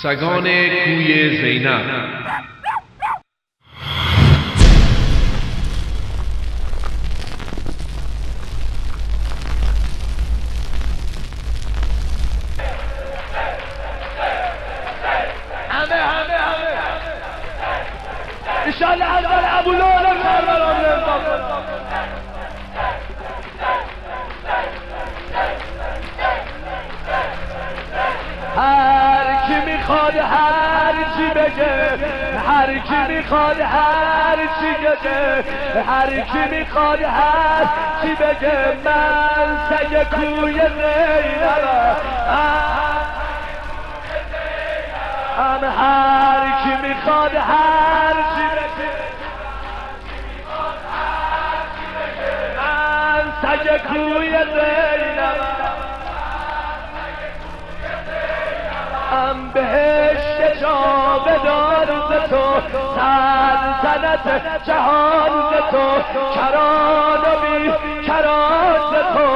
سگان کوی زینب. انشالله اول ابو لولم کربلان هر کی میخواد هر چی بگه، هر کی میخواد هر چی بگه، هر کی میخواد هر چی بگه، من سگ کوی زینبم. هر کی میخواد هر چی بگه، من سگ کوی زینبم. بهشت جاودان ز تو، سلطنت جهان ز تو، کران و بی کران ز تو،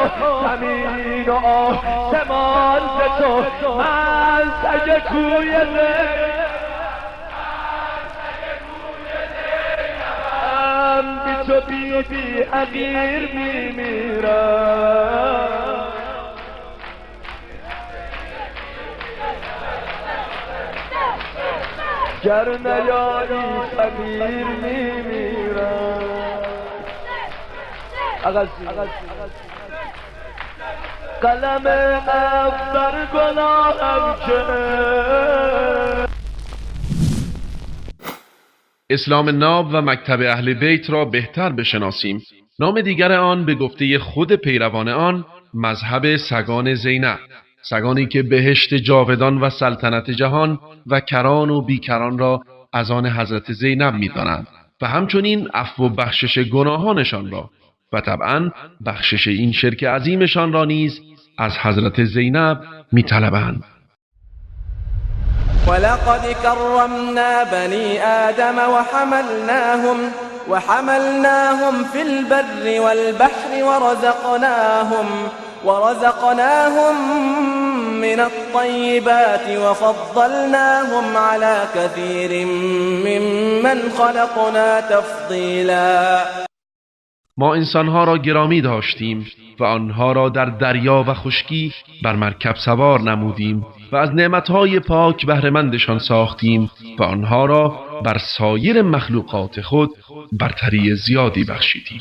زمین و آسمان ز تو، من سگ کوی زینبم. بی تو بی بی حقیر میمیرم، گر نیایی فقیر میمیرم. قلم افسر گناهم که اسلام ناب و مکتب اهل بیت را بهتر بشناسیم. نام دیگر آن به گفته خود پیروان آن مذهب سگان زینب، سگانی که بهشت جاودان و سلطنت جهان و کران و بیکران را از آن حضرت زینب می‌دانند و همچنین عفو و بخشش گناهانشان را و طبعا بخشش این شرک عظیمشان را نیز از حضرت زینب می‌طلبند. ولقد كرمنا بني آدم وحملناهم في البر والبحر ورزقناهم من الطيبات وفضلناهم على كثير ممن خلقنا تفضيلا. ما انسانها را گرامی داشتیم و آنها را در دریا و خشکی بر مرکب سوار نمودیم و از نعمتهای پاک بهره‌مندشان ساختیم و آنها را بر سایر مخلوقات خود برتری زیادی بخشیدیم.